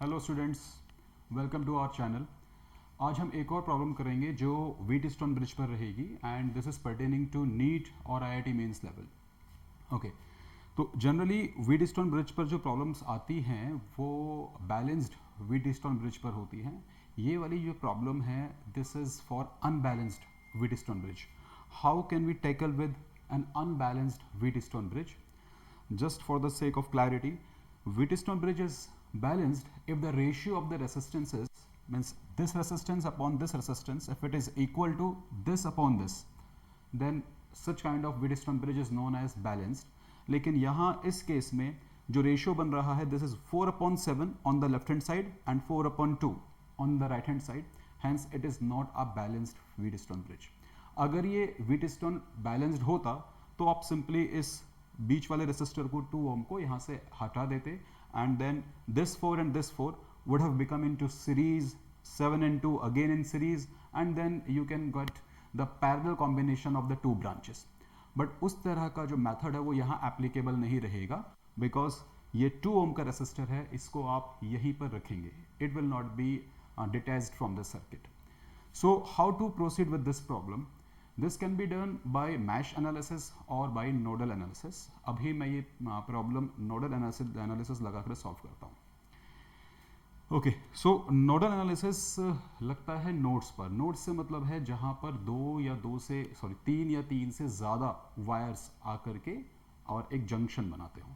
Hello students, welcome to our channel. आज हम एक और प्रॉब्लम करेंगे जो व्हीटस्टोन ब्रिज पर रहेगी and this is pertaining to NEET और आईआईटी मेंस लेवल। ओके, तो जनरली व्हीटस्टोन ब्रिज पर जो प्रॉब्लम्स आती हैं वो बैलेंस्ड व्हीटस्टोन ब्रिज पर होती हैं। ये वाली जो प्रॉब्लम है this is for unbalanced Wheatstone bridge. How can we tackle with an unbalanced Wheatstone bridge? Just for the sake of clarity, Wheatstone bridge is balanced if the ratio of the resistances, means this resistance upon this resistance, if it is equal to this upon this, then such kind of Wheatstone bridge is known as balanced. लेकिन यहाँ इस case में जो ratio बन रहा है this is 4/7 on the left hand side and 4/2 on the right hand side, hence it is not a balanced Wheatstone bridge. अगर ये Wheatstone balanced होता तो आप सिंपली इस बीच वाले रेसिस्टर को 2 ओम को यहाँ से हटा देते and then this 4 and this 4 would have become into series, 7 and 2 again in series, and then you can get the parallel combination of the two branches. But उस तरह का जो मेथड है वो यहाँ एप्लीकेबल नहीं रहेगा बिकॉज ये 2 ओम का रेसिस्टर है, इसको आप यहीं पर रखेंगे, it will not be detached from the circuit. So how to proceed with this problem? This can be done by mesh analysis और बाय नोडल एनालिसिस. अभी मैं ये प्रॉब्लम नोडल एनालिसिस लगाकर सॉल्व करता हूँ. ओके, सो नोडल एनालिसिस लगता है nodes पर. नोड्स से मतलब है जहाँ पर 3 या 3 से ज़्यादा वायर्स आकर के और एक जंक्शन बनाते हो.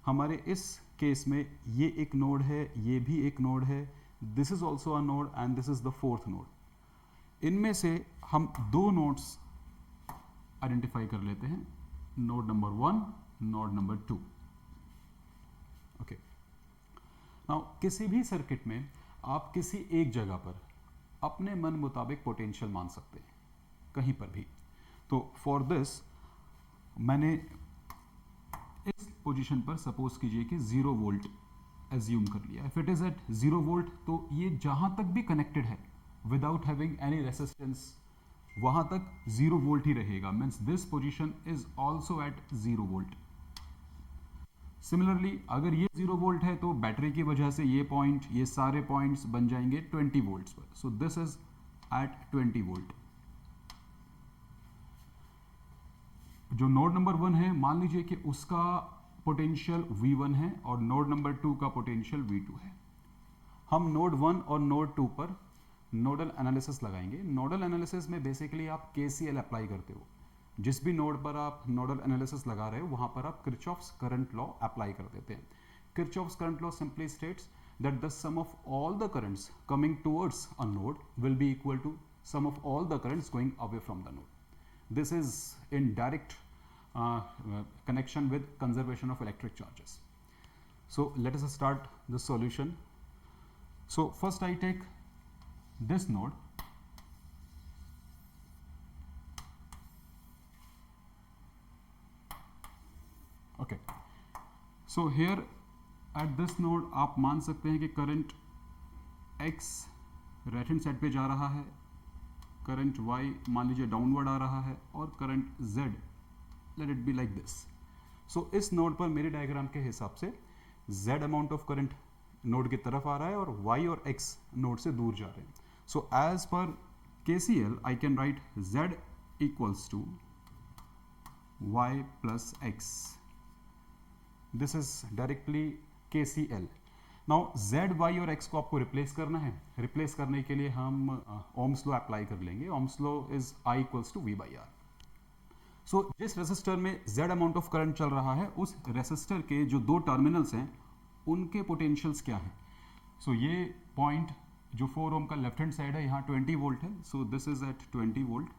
हमारे इस केस में ये एक नोड है, ये भी एक नोड है, this is also a node and this is the fourth node. इनमें से हम 2 नोड्स आइडेंटिफाई कर लेते हैं, node number 1, node number 2. Okay, now किसी भी सर्किट में आप किसी एक जगह पर अपने मन मुताबिक पोटेंशियल मान सकते हैं, कहीं पर भी. तो फॉर दिस मैंने इस पोजीशन पर सपोज कीजिए कि 0 वोल्ट एज्यूम कर लिया. If it is at 0 volt तो ये जहां तक भी कनेक्टेड है विदाउट हैविंग एनी रेसिस्टेंस वहां तक 0 वोल्ट ही रहेगा. Means this position is also eight 0 volt. Similarly अगर ये 0 वोल्ट है तो बैटरी की वजह से ये सारे पॉइंट्स बन जाएंगे 20 वोल्ट्स पर. So this is at 20 volt. जो नोड नंबर 1 है मान लीजिए कि उसका पोटेंशियल V1 है और नोड नंबर 2 का पोटेंशियल V2 है. हम नोड 1 और नोड 2 पर नोडल एनालिसिस लगाएंगे. नोडल एनालिसिस में बेसिकली आप KCL अप्लाई करते हो. जिस भी नोड पर आप नोडल एनालिसिस लगा रहे हो वहां पर आप किरचॉफ्स करंट लॉ अप्लाई कर देते हैं. Kirchhoff's current law simply states that the sum of all the currents coming towards a node will be equal to sum of all the currents going away from the node. This is in direct connection with conservation of electric charges. So let us start the solution. So first I take this node, okay. So here at this node आप मान सकते हैं कि current X right hand side पे जा रहा है, current Y मान लीजिए डाउनवर्ड आ रहा है और current Z let it be like this. So इस नोड पर मेरे डायग्राम के हिसाब से Z amount of current node की तरफ आ रहा है और Y और X नोड से दूर जा रहे हैं. So as per KCL I can write Z equals to Y plus X. This is directly KCL. Now Z, Y और X को आपको रिप्लेस करना है. रिप्लेस करने के लिए हम ओम्स लॉ अप्लाई कर लेंगे. Ohm's law is I equals to V by R. सो जिस रेसिस्टर में Z अमाउंट ऑफ करंट चल रहा है उस रेसिस्टर के जो 2 टर्मिनल्स हैं उनके पोटेंशियल्स क्या हैं. सो ये पॉइंट जो 4 ओम का लेफ्ट हैंड साइड है यहाँ 20 वोल्ट है. So this is at 20 volt.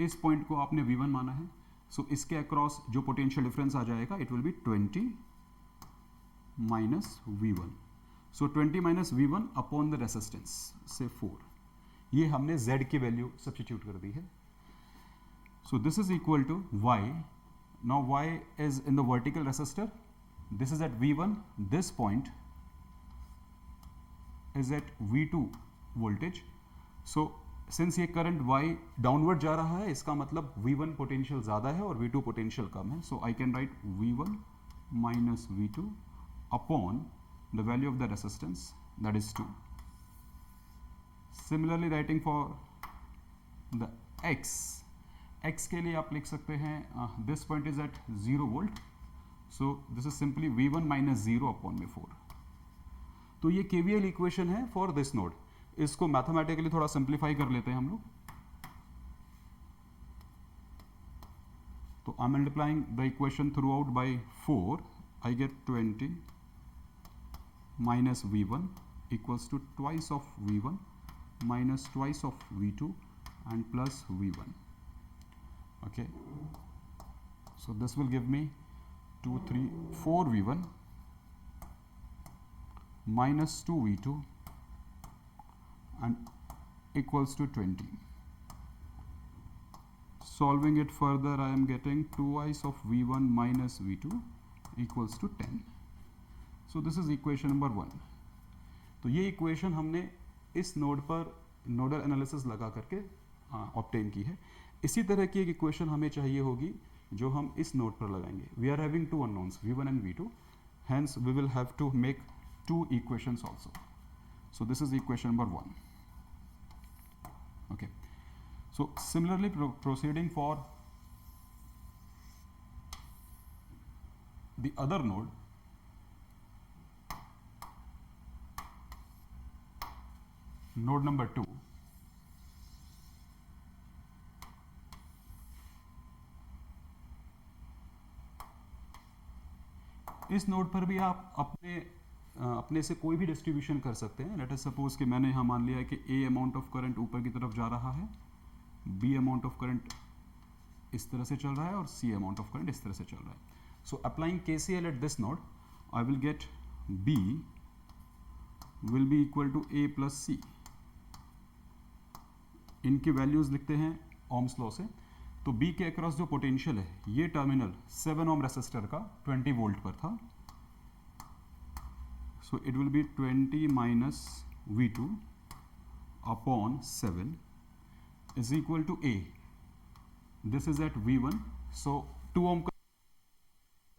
इस पॉइंट को आपने V1 माना है. सो इसके अक्रॉस जो पोटेंशियल डिफरेंस आ जाएगा it will be 20 minus V1. So 20 minus V1 upon the resistance से 4. ये हमने Z की वैल्यू सब्स्टिट्यूट कर दी है. So this is equal to Y. Now Y is in the vertical resistor. This is at V1. This point is at V2 voltage. So since ये current Y downward जा रहा है इसका मतलब V1 potential ज़्यादा है और V2 potential कम है. So I can write V1 minus V2 upon the value of the resistance, that is 2. Similarly writing for the x के लिए आप लिख सकते हैं this point is at 0 volt, so this is simply V1 minus 0 upon V4. तो ये KVL equation है for this node. इसको मैथमेटिकली थोड़ा सिंप्लीफाई कर लेते हैं हम लोग. तो I am multiplying the equation through out by 4. I get 20 minus V1 equals to twice of V1 minus twice of V2 and plus V1. Okay, so this will give me 2, 3, 4 V1 minus 2 V2 and equals to 20. Solving it further, I am getting twice of V1 minus V2 equals to 10. So this is equation number 1. तो ये equation हमने इस node पर nodal analysis लगा करके obtain की है. इसी तरह की एक इक्वेशन हमें चाहिए होगी जो हम इस नोड पर लगाएंगे. We are having two unknowns V1 and V2, hence we will have to make two equations also. So this is equation number 1. Okay, so similarly proceeding for the other node, node number 2. इस node पर भी आप अपने से कोई भी distribution कर सकते हैं. लेट अस सपोज कि मैंने यहाँ मान लिया है कि A अमाउंट ऑफ करंट ऊपर की तरफ जा रहा है, B अमाउंट ऑफ करंट इस तरह से चल रहा है और C अमाउंट ऑफ करंट इस तरह से चल रहा है. So applying KCL at this node, I will get B will be equal to A plus C. इनकी वैल्यूज लिखते हैं ओम्स लॉ से. तो B के अक्रॉस जो पोटेंशियल है, ये टर्मिनल 7 ओम रेसिस्टर का 20 वोल्ट पर था. So it will be 20 minus V2 upon 7 is equal to A. This is at V1. So 2 ohm का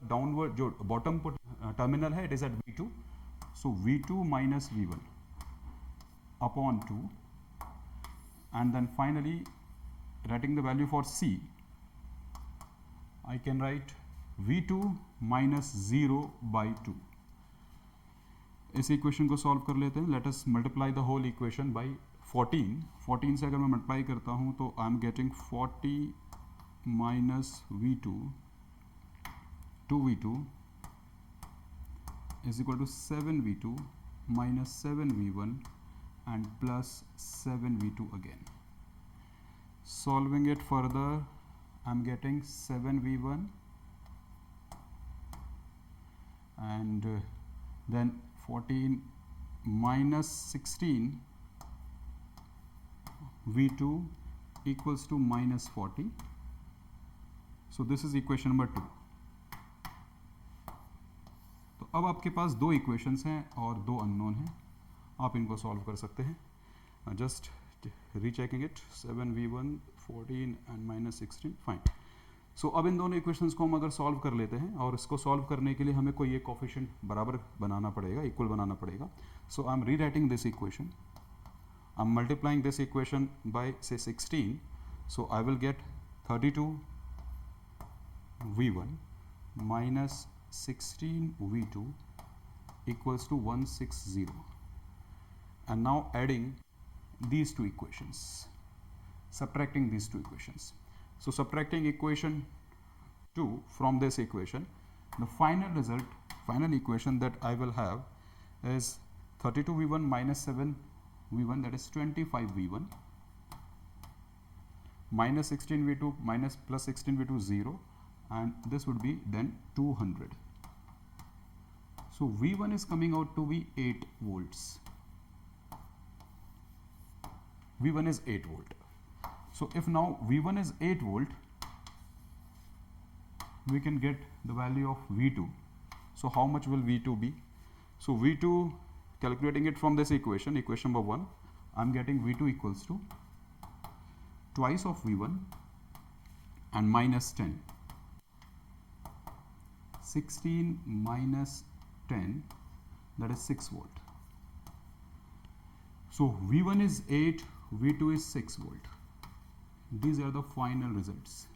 डाउनवर्ड जो बॉटम टर्मिनल है, it is at V2. So V2 minus V1 upon 2, and then finally writing the value for C, I can write V2 minus 0 by 2. इस equation को solve कर लेते हैं. Let us multiply the whole equation by 14. 14 से अगर मैं multiply करता हूँ तो I am getting 40 minus V2 2V2 is equal to 7V2 minus 7V1 and plus 7V2 again. Solving it further, I'm getting 7V1 and then 14 minus 16 V2 equals to minus 40. So this is equation number 2. तो अब आपके पास दो equations हैं और दो unknown हैं. आप इनको सॉल्व कर सकते हैं. Just rechecking it. 7V1 14 and minus 16. Fine. So अब इन दोनों इक्वेशंस को हम अगर सॉल्व कर लेते हैं, और इसको सॉल्व करने के लिए हमें कोई एक कोफिशिएंट बराबर बनाना पड़ेगा, इक्वल बनाना पड़ेगा. So I am rewriting this equation. I am multiplying this equation by से 16. So I will get 32V1 minus 16V2 equals to 160. And now adding these two equations, subtracting these two equations. So subtracting equation 2 from this equation, the final result, final equation that I will have is 32V1 minus 7V1, that is 25V1, minus 16V2 minus plus 16V2 0, and this would be then 200. So V1 is coming out to be 8 volts. V1 is 8 volt. So if now V1 is 8 volt, we can get the value of V2. So how much will V2 be? So V2, calculating it from this equation, equation number 1, I'm getting V2 equals to twice of V1 and minus 10. 16 minus 10 that is 6 volt. So V1 is 8, V2 is 6 volt. These are the final results.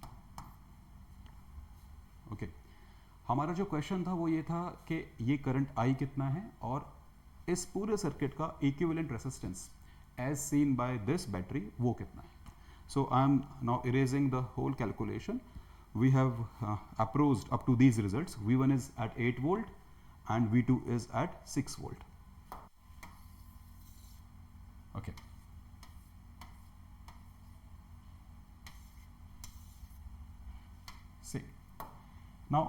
Okay. हमारा जो question था वो ये था कि ये current I कितना है और इस पूरे सर्किट का equivalent resistance as seen by this battery वो कितना है. So I am now erasing the whole calculation. We have approached up to these results. V1 is at 8 volt and V2 is at 6 volt. Okay. See, now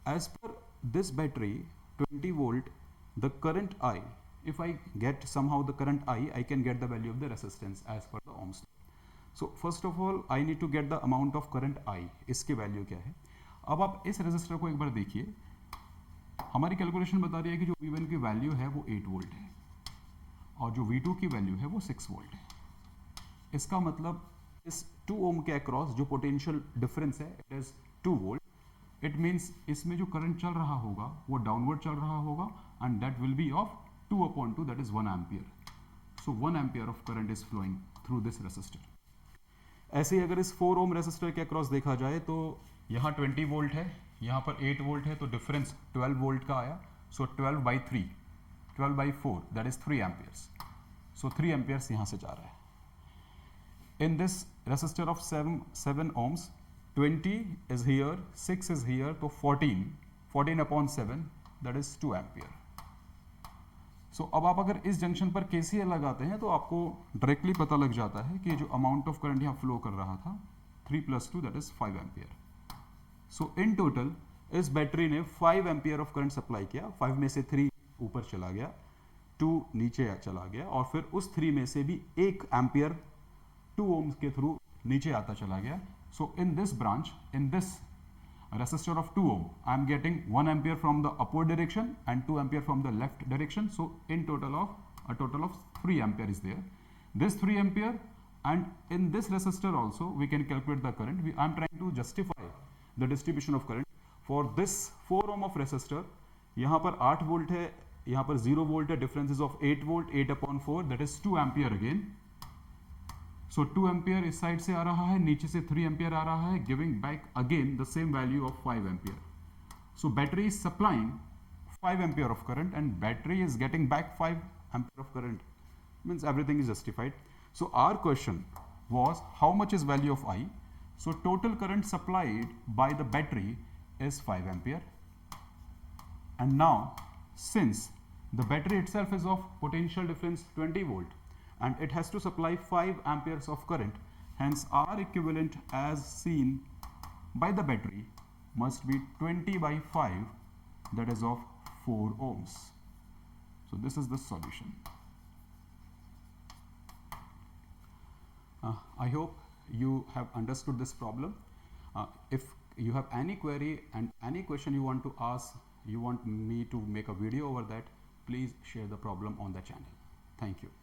as per this battery 20 volt, the current I, if I get somehow the current I can get the value of the resistance as per the Ohm's law. So first of all I need to get the amount of current I. इसकी value क्या है. अब आप इस resistor को एक बार देखिए. हमारी कैलकुलेशन बता रही है कि जो V1 की वैल्यू है वो 8 वोल्ट है और जो V2 की वैल्यू है वो 6 वोल्ट है. इसका मतलब इस 2 ओम के अक्रॉस जो पोटेंशियल डिफरेंस है it is 2 volt. It means इसमें जो करंट चल रहा होगा वो डाउनवर्ड चल रहा होगा and that will be of 2/2, that is 1 ampere. So 1 ampere of current is flowing through this resistor. ऐसे ही अगर इस 4 ओम रेजिस्टर के अक्रॉस देखा जाए तो यहाँ 20 वोल्ट है, यहाँ पर 8 वोल्ट है, तो डिफरेंस 12 वोल्ट का आया. सो 12/3, 12/4 that is 3 amperes. So 3 amperes यहाँ से जा रहा है. In this resistor of 7 ohms, 20 is here, 6 is here, तो 14/7 that is 2 ampere. So अब आप अगर इस जंक्शन पर KCL लगाते हैं तो आपको डायरेक्टली पता लग जाता है कि जो अमाउंट ऑफ करंट यहाँ फ्लो कर रहा था 3 + 2 that is 5 ampere. So in total इस बैटरी ने 5 एम्पियर ऑफ करंट सप्लाई किया. 5 में से 3 ऊपर चला गया, 2 नीचे चला गया और फिर उस 3 में से भी 1 एम्पियर 2 ohms के थ्रू नीचे आता चला गया. So in this branch, in this resistor of 2 ohm, I am getting 1 ampere from the upward direction and 2 ampere from the left direction. So in total of 3 ampere is there. This 3 ampere, and in this resistor also we can calculate the current. I am trying to justify the distribution of current for this 4 ohm of resistor. यहाँ पर 8 volt है, यहाँ पर 0 volt है, difference is of 8 volt, 8/4 that is 2 ampere again. So 2 ampere इस side से आ रहा है, नीचे से 3 एम्पियर आ रहा है, giving back again the same value of 5 ampere. So battery is supplying 5 ampere of current and battery is getting back 5 ampere of current. Means everything is justified. So our question was how much is value of I. So total current supplied by the battery is 5 ampere. And now since the battery itself is of potential difference 20 volt and it has to supply 5 amperes of current, hence R equivalent as seen by the battery must be 20/5, that is of 4 ohms. So this is the solution. I hope you have understood this problem. If you have any query and any question you want to ask, you want me to make a video over that, please share the problem on the channel. Thank you.